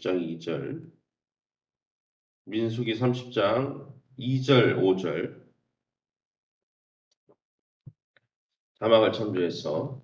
30장 2절, 민수기 30장 2절, 5절 자막을 참조해서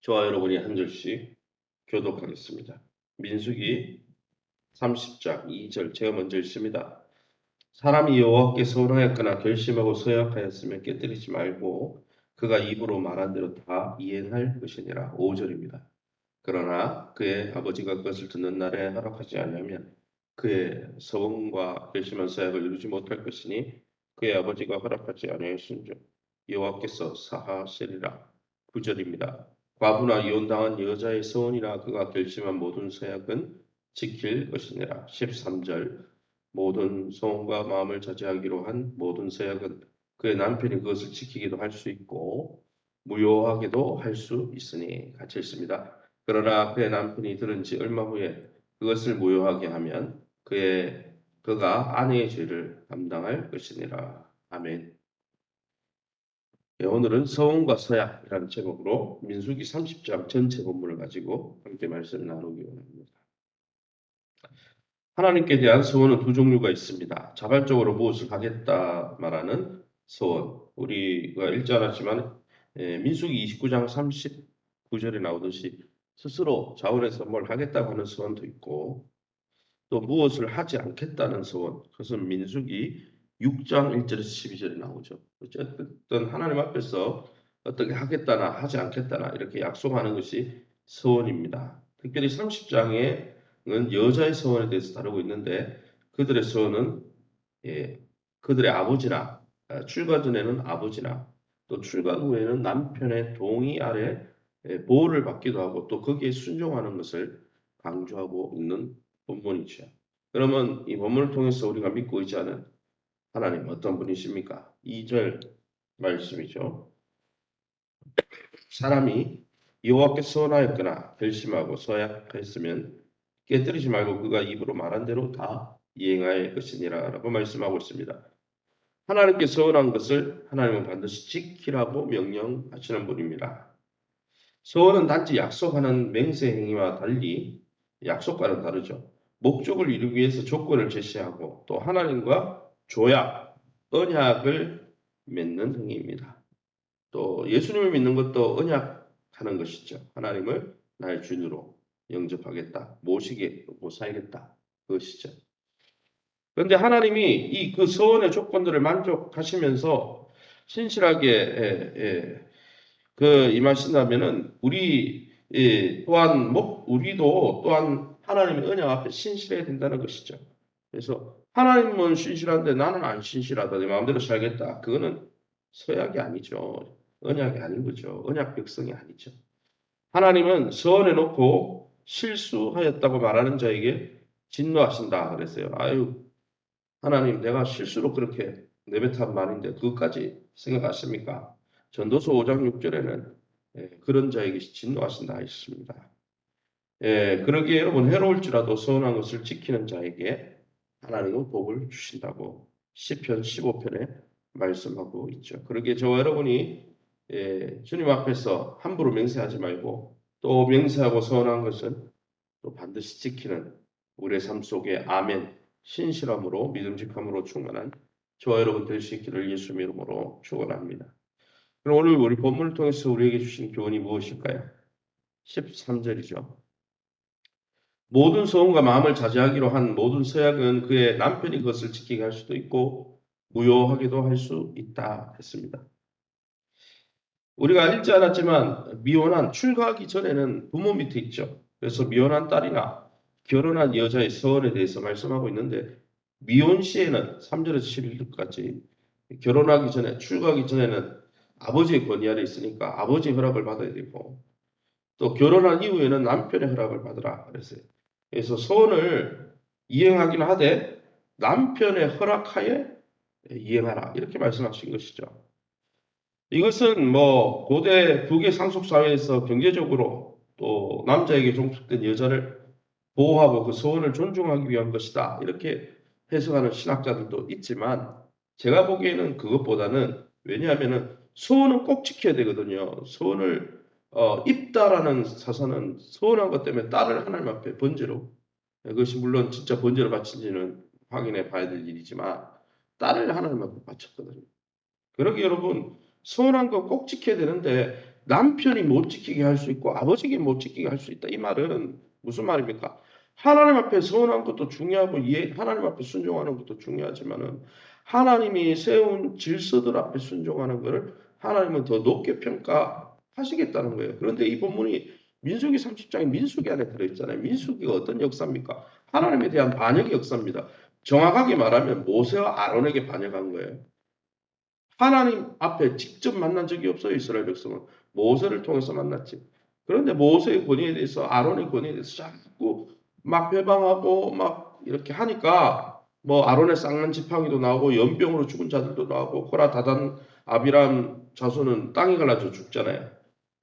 저와 여러분이 한 절씩 교독하겠습니다. 민수기 30장 2절 제가 먼저 읽습니다. 사람이 여호와께 서운하였거나 결심하고 서약하였으면 깨뜨리지 말고 그가 입으로 말한 대로 다 이행할 것이니라. 5절입니다. 그러나 그의 아버지가 그것을 듣는 날에 허락하지 않으면 그의 서원과 결심한 서약을 이루지 못할 것이니 그의 아버지가 허락하지 아니하였은즉 여호와께서 사하시리라. 9절입니다. 과부나 이혼당한 여자의 서원이나 그가 결심한 모든 서약은 지킬 것이니라. 13절 모든 서원과 마음을 자제하기로 한 모든 서약은 그의 남편이 그것을 지키기도 할 수 있고 무효하게도 할 수 있으니 같이 읽습니다. 그러나 그의 남편이 들은 지 얼마 후에 그것을 무효하게 하면 그가 아내의 죄를 담당할 것이니라. 아멘. 네, 오늘은 서원과 서약이라는 제목으로 민수기 30장 전체 본문을 가지고 함께 말씀을 나누기 원합니다. 하나님께 대한 서원은 두 종류가 있습니다. 자발적으로 무엇을 하겠다 말하는 서원. 우리가 읽지 않았지만 민수기 29장 39절에 나오듯이 스스로 자원해서 뭘 하겠다고 하는 서원도 있고 또 무엇을 하지 않겠다는 서원. 그것은 민수기 6장 1절에서 12절에 나오죠. 어쨌든 하나님 앞에서 어떻게 하겠다나 하지 않겠다나 이렇게 약속하는 것이 서원입니다. 특별히 30장에는 여자의 서원에 대해서 다루고 있는데 그들의 서원은 그들의 아버지나 출가 전에는 아버지나 또 출가 후에는 남편의 동의 아래 보호를 받기도 하고 또 거기에 순종하는 것을 강조하고 있는 본문이죠. 그러면 이 본문을 통해서 우리가 믿고 있지않은 하나님 어떤 분이십니까? 2절 말씀이죠. 사람이 여호와께 서원하였거나 결심하고 서약하였으면 깨뜨리지 말고 그가 입으로 말한 대로 다 이행할 것이니라 라고 말씀하고 있습니다. 하나님께 서원한 것을 하나님은 반드시 지키라고 명령하시는 분입니다. 서원은 단지 약속하는 맹세 행위와 달리 약속과는 다르죠. 목적을 이루기 위해서 조건을 제시하고 또 하나님과 조약, 언약을 맺는 행위입니다. 또 예수님을 믿는 것도 언약하는 것이죠. 하나님을 나의 주인으로 영접하겠다, 모시고 살겠다 그것이죠. 그런데 하나님이 그 서원의 조건들을 만족하시면서 신실하게 임하신다면은 우리도 또한 하나님의 언약 앞에 신실해야 된다는 것이죠. 그래서 하나님은 신실한데 나는 안 신실하다. 내 마음대로 살겠다. 그거는 서약이 아니죠. 언약이 아닌 거죠. 언약 백성이 아니죠. 하나님은 서원해 놓고 실수하였다고 말하는 자에게 진노하신다 그랬어요. 아유, 하나님 내가 실수로 그렇게 내뱉은 말인데 그것까지 생각하십니까? 전도서 5장 6절에는 그런 자에게 진노하신다 했습니다. 그러기에 여러분 해로울지라도 서운한 것을 지키는 자에게 하나님은 복을 주신다고 시편 15편에 말씀하고 있죠. 그러기에 저와 여러분이 주님 앞에서 함부로 맹세하지 말고 또 맹세하고 서운한 것은 또 반드시 지키는 우리의 삶 속에 아멘 신실함으로 믿음직함으로 충만한 저와 여러분 될 수 있기를 예수 이름으로 축원합니다. 그럼 오늘 우리 본문을 통해서 우리에게 주신 교훈이 무엇일까요? 13절이죠. 모든 소원과 마음을 자제하기로 한 모든 서약은 그의 남편이 그것을 지키게 할 수도 있고 무효하게도 할 수 있다 했습니다. 우리가 읽지 않았지만 미혼한 출가하기 전에는 부모 밑에 있죠. 그래서 미혼한 딸이나 결혼한 여자의 서원에 대해서 말씀하고 있는데 미혼 시에는 3절에서 11절까지 결혼하기 전에 출가하기 전에는 아버지의 권위 아래 있으니까 아버지의 허락을 받아야 되고 또 결혼한 이후에는 남편의 허락을 받으라 그랬어요. 그래서 서원을 이행하기는 하되 남편의 허락하에 이행하라 이렇게 말씀하신 것이죠. 이것은 고대 북의 상속 사회에서 경제적으로 또 남자에게 종속된 여자를 보호하고 그 서원을 존중하기 위한 것이다. 이렇게 해석하는 신학자들도 있지만 제가 보기에는 그것보다는 왜냐하면은 서원은 꼭 지켜야 되거든요. 서원을 입다라는 사사는 서원한 것 때문에 딸을 하나님 앞에 번제로 그것이 물론 진짜 번제를 바친지는 확인해 봐야 될 일이지만 딸을 하나님 앞에 바쳤거든요. 그러게 여러분 서운한 거 꼭 지켜야 되는데 남편이 못 지키게 할 수 있고 아버지가 못 지키게 할 수 있다. 이 말은 무슨 말입니까? 하나님 앞에 서운한 것도 중요하고 하나님 앞에 순종하는 것도 중요하지만은 하나님이 세운 질서들 앞에 순종하는 것을 하나님은 더 높게 평가하시겠다는 거예요. 그런데 이 본문이 민수기 30장에 민수기 안에 들어있잖아요. 민수기가 어떤 역사입니까? 하나님에 대한 반역의 역사입니다. 정확하게 말하면 모세와 아론에게 반역한 거예요. 하나님 앞에 직접 만난 적이 없어요. 이스라엘 백성은. 모세를 통해서 만났지. 그런데 모세의 권위에 대해서 아론의 권위에 대해서 자꾸 막 회방하고 막 이렇게 하니까 뭐 아론의 쌍난 지팡이도 나오고 연병으로 죽은 자들도 나오고 코라 다단 아비람 자손은 땅이 갈라져 죽잖아요.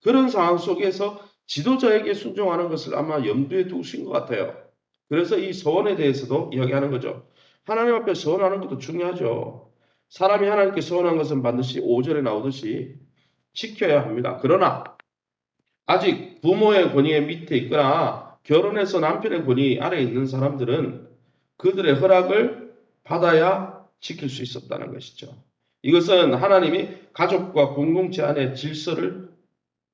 그런 상황 속에서 지도자에게 순종하는 것을 아마 염두에 두신 것 같아요. 그래서 이 서원에 대해서도 이야기하는 거죠. 하나님 앞에 서원하는 것도 중요하죠. 사람이 하나님께 서원한 것은 반드시 5절에 나오듯이 지켜야 합니다. 그러나 아직 부모의 권위 밑에 있거나 결혼해서 남편의 권위 아래에 있는 사람들은 그들의 허락을 받아야 지킬 수 있었다는 것이죠. 이것은 하나님이 가족과 공동체 안의 질서를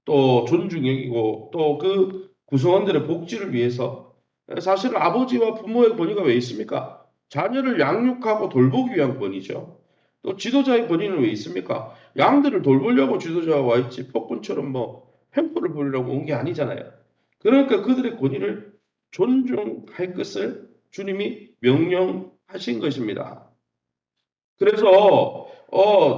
또 존중 여기고 또 그 구성원들의 복지를 위해서 사실 아버지와 부모의 권위가 왜 있습니까? 자녀를 양육하고 돌보기 위한 권위죠. 또 지도자의 권위는 왜 있습니까? 양들을 돌보려고 지도자가 와 있지 폭군처럼 뭐 횡포를 부리려고 온 게 아니잖아요. 그러니까 그들의 권위를 존중할 것을 주님이 명령하신 것입니다. 그래서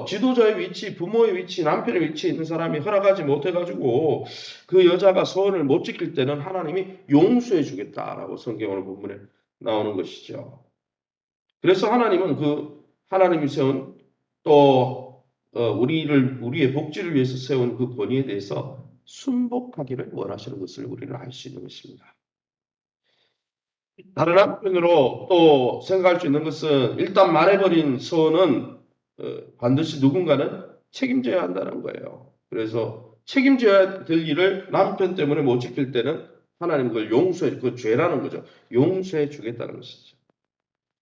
지도자의 위치, 부모의 위치, 남편의 위치에 있는 사람이 허락하지 못해가지고 그 여자가 서원을 못 지킬 때는 하나님이 용서해 주겠다라고 성경으로 본문에 나오는 것이죠. 그래서 하나님은 그 하나님이 세운 또 우리의 복지를 위해서 세운 그 권위에 대해서 순복하기를 원하시는 것을 우리는 알 수 있는 것입니다. 다른 한편으로 또 생각할 수 있는 것은 일단 말해버린 서원은 반드시 누군가는 책임져야 한다는 거예요. 그래서 책임져야 될 일을 남편 때문에 못 지킬 때는 하나님 그걸 용서해, 그 죄라는 거죠. 용서해 주겠다는 것이죠.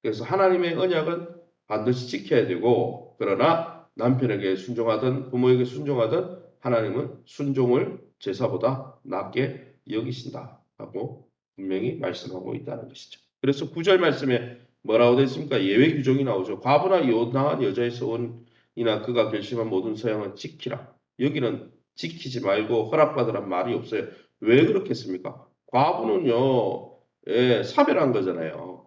그래서 하나님의 언약은 반드시 지켜야 되고, 그러나 남편에게 순종하든 부모에게 순종하든 하나님은 순종을 제사보다 낫게 여기신다 하고 분명히 말씀하고 있다는 것이죠. 그래서 9절 말씀에 뭐라고 되어 있습니까? 예외 규정이 나오죠. 과부나 요나한 여자의 서원이나 그가 결심한 모든 서양은 지키라. 여기는 지키지 말고 허락받으란 말이 없어요. 왜 그렇겠습니까? 과부는요, 사별한 거잖아요.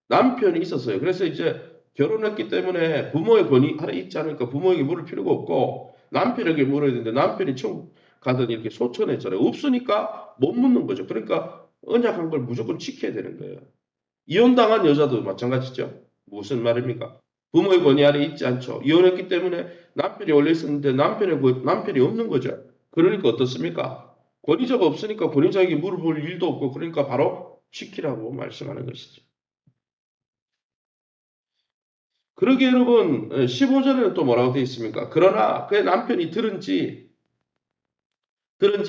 남편이 있었어요. 그래서 이제 결혼했기 때문에 부모의 권위 아래 있지 않으니까 부모에게 물을 필요가 없고 남편에게 물어야 되는데 남편이 총 가든 이렇게 소천했잖아요. 없으니까 못 묻는 거죠. 그러니까 언약한 걸 무조건 지켜야 되는 거예요. 이혼당한 여자도 마찬가지죠. 무슨 말입니까? 부모의 권위 아래 있지 않죠. 이혼했기 때문에 남편이 원래 있었는데 남편이 없는 거죠. 그러니까 어떻습니까? 권위자가 없으니까 권위자에게 물어볼 일도 없고 그러니까 바로 지키라고 말씀하는 것이죠. 그러게 여러분 15절에는 또 뭐라고 되어 있습니까? 그러나 그의 남편이 들은 지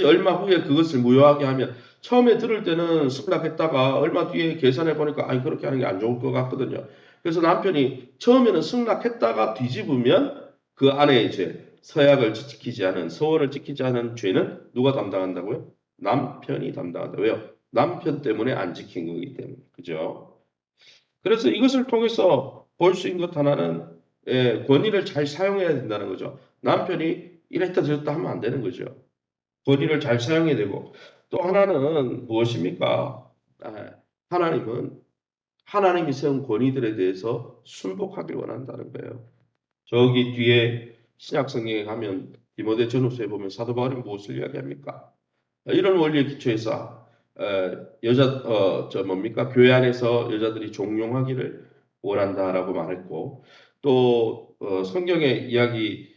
얼마 후에 그것을 무효하게 하면 처음에 들을 때는 승낙했다가 얼마 뒤에 계산해 보니까 아니 그렇게 하는 게 안 좋을 것 같거든요. 그래서 남편이 처음에는 승낙했다가 뒤집으면 그 안에 이제 서약을 지키지 않은 서원을 지키지 않은 죄는 누가 담당한다고요? 남편이 담당한다. 왜요? 남편 때문에 안 지킨 거기 때문에. 그죠? 그래서 이것을 통해서 볼 수 있는 것 하나는 권위를 잘 사용해야 된다는 거죠. 남편이 이랬다 저랬다 하면 안 되는 거죠. 권위를 잘 사용해야 되고 또 하나는 무엇입니까? 하나님은 하나님이 세운 권위들에 대해서 순복하길 원한다는 거예요. 저기 뒤에 신약 성경에 가면 디모데 전후서에 보면 사도 바울이 무엇을 이야기합니까? 이런 원리에 기초해서 저 뭡니까? 교회 안에서 여자들이 종용하기를 원한다라고 말했고 또 성경의 이야기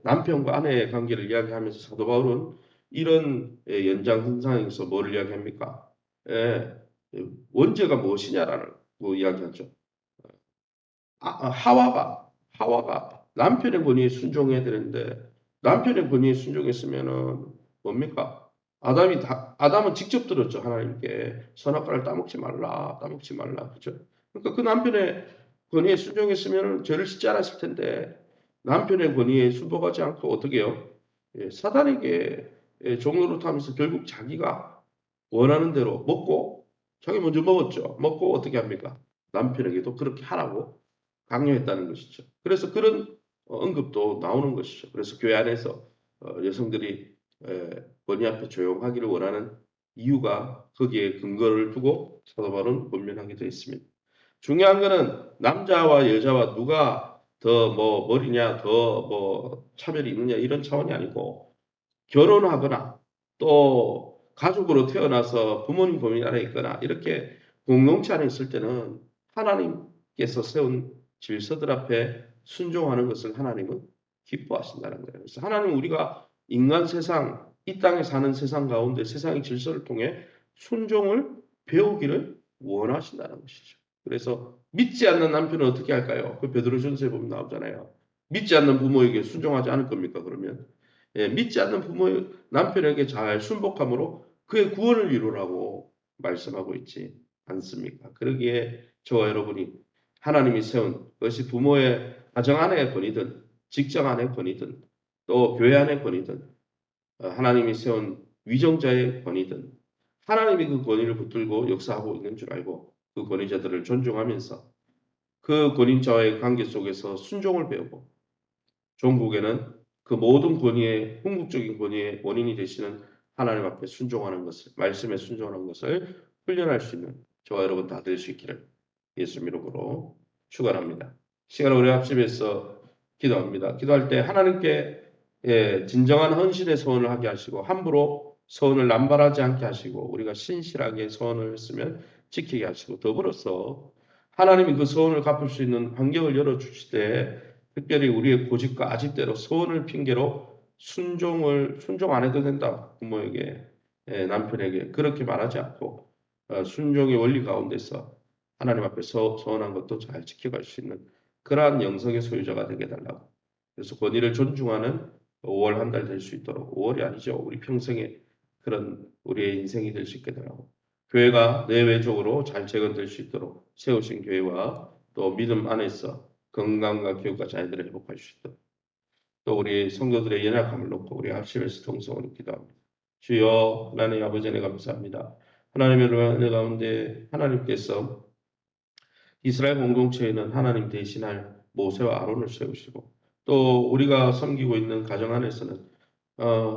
남편과 아내의 관계를 이야기하면서 사도 바울은 이런 연장선상에서 뭐를 이야기합니까? 예, 원죄가 무엇이냐라는 거 이야기하죠. 하와가 남편의 권위에 순종해야 되는데 남편의 권위에 순종했으면은 뭡니까? 아담은 직접 들었죠. 하나님께 선악과를 따먹지 말라, 따먹지 말라. 그죠? 그러니까 그 남편의 권위에 순종했으면 죄를 짓지 않았을 텐데 남편의 권위에 순복하지 않고 어떻게 해요? 예, 사단에게 종로로 타면서 결국 자기가 원하는 대로 먹고 자기 먼저 먹었죠. 먹고 어떻게 합니까? 남편에게도 그렇게 하라고 강요했다는 것이죠. 그래서 그런 언급도 나오는 것이죠. 그래서 교회 안에서 여성들이 권위 앞에 조용하기를 원하는 이유가 거기에 근거를 두고 사도 바울은 권면하게 되어 있습니다. 중요한 거는 남자와 여자와 누가 더 뭐 머리냐, 더 뭐 차별이 있느냐 이런 차원이 아니고 결혼하거나 또 가족으로 태어나서 부모님 고민 아래 있거나 이렇게 공동체 안에 있을 때는 하나님께서 세운 질서들 앞에 순종하는 것을 하나님은 기뻐하신다는 거예요. 그래서 하나님은 우리가 인간 세상, 이 땅에 사는 세상 가운데 세상의 질서를 통해 순종을 배우기를 원하신다는 것이죠. 그래서 믿지 않는 남편은 어떻게 할까요? 그 베드로전서에 보면 나오잖아요. 믿지 않는 부모에게 순종하지 않을 겁니까? 그러면 예, 믿지 않는 부모의 남편에게 잘 순복함으로 그의 구원을 이루라고 말씀하고 있지 않습니까? 그러기에 저와 여러분이 하나님이 세운 그것이 부모의 가정 안의 권위든 직장 안의 권위든 또 교회 안의 권위든 하나님이 세운 위정자의 권위든 하나님이 그 권위를 붙들고 역사하고 있는 줄 알고 그 권위자들을 존중하면서 그 권위자와의 관계 속에서 순종을 배우고 종국에는 그 모든 권위의 궁극적인 권위의 원인이 되시는 하나님 앞에 순종하는 것을 말씀에 순종하는 것을 훈련할 수 있는 저와 여러분 다 될 수 있기를 예수 이름으로 축원합니다. 시간을 우리 합심해서 기도합니다. 기도할 때 하나님께 진정한 헌신의 소원을 하게 하시고 함부로 소원을 남발하지 않게 하시고 우리가 신실하게 소원을 했으면 지키게 하시고 더불어서 하나님이 그 소원을 갚을 수 있는 환경을 열어주실 때 특별히 우리의 고집과 아집대로 소원을 핑계로 순종 안 해도 된다. 부모에게 남편에게 그렇게 말하지 않고 순종의 원리 가운데서 하나님 앞에서 소원한 것도 잘 지켜갈 수 있는 그러한 영성의 소유자가 되게 달라고. 그래서 권위를 존중하는 5월 한 달 될 수 있도록 5월이 아니죠. 우리 평생에 그런 우리의 인생이 될 수 있게 달라고. 교회가 내외적으로 잘 재건될 수 있도록 세우신 교회와 또 믿음 안에서 건강과 교육과 자녀들을 회복할 수 있도록 또 우리 성도들의 연약함을 놓고 우리 합심해서 통성으로 기도합니다. 주여 하나님 아버지 네 감사합니다. 하나님의 은혜 가운데 하나님께서 이스라엘 공동체에는 하나님 대신할 모세와 아론을 세우시고 또 우리가 섬기고 있는 가정 안에서는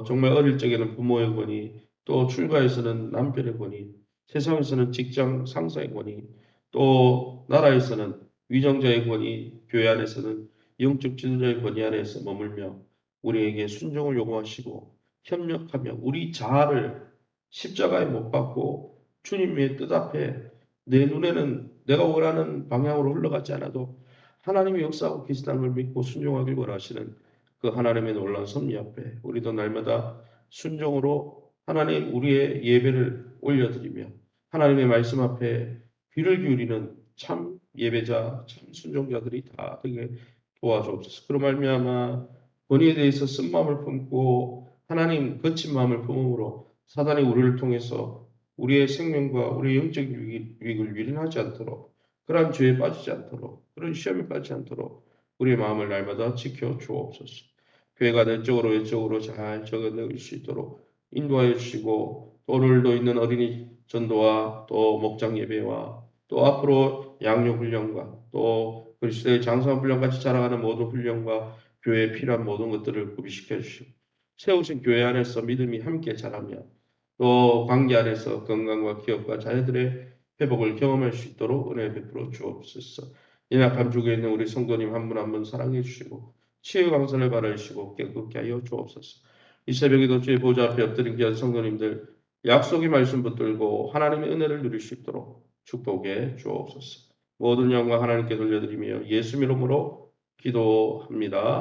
정말 어릴 적에는 부모의 권위, 또 출가에서는 남편의 권위, 세상에서는 직장 상사의 권위, 또 나라에서는 위정자의 권위, 교회 안에서는 영적 지도자의 권위 안에서 머물며 우리에게 순종을 요구하시고 협력하며 우리 자아를 십자가에 못 박고 주님의 뜻 앞에 내 눈에는 내가 원하는 방향으로 흘러가지 않아도 하나님이 역사하고 계시다는 걸 믿고 순종하길 원하시는 그 하나님의 놀라운 섭리 앞에 우리도 날마다 순종으로 하나님 우리의 예배를 올려드리며 하나님의 말씀 앞에 귀를 기울이는 참 예배자, 참 순종자들이 다 되게 도와주옵소서. 그로 말미암아 권위에 대해서 쓴 마음을 품고 하나님 거친 마음을 품음으로 사단이 우리를 통해서 우리의 생명과 우리의 영적 유익을 유린하지 않도록 그러한 죄에 빠지지 않도록 그런 시험에 빠지지 않도록 우리의 마음을 날마다 지켜 주옵소서. 교회가 내적으로 외적으로 잘 적어낼 수 있도록 인도하여 주시고 또 오늘도 있는 어린이 전도와 또 목장 예배와 또 앞으로 양육 훈련과 또 그리스도의 장성한 훈련까지 자라가는 모든 훈련과 교회에 필요한 모든 것들을 구비시켜 주시고 세우신 교회 안에서 믿음이 함께 자라며 또 관계 안에서 건강과 기업과 자녀들의 회복을 경험할 수 있도록 은혜 베풀어 주옵소서. 연약한 중에 있는 우리 성도님 한 분 한 분 사랑해 주시고 치유 강선을 바라시고 깨끗게 하여 주옵소서. 이 새벽에도 주의 보좌 앞에 엎드린 귀한 성도님들 약속의 말씀 붙들고 하나님의 은혜를 누릴 수 있도록 축복해 주옵소서. 모든 영광 하나님께 돌려드리며 예수 이름으로 기도합니다.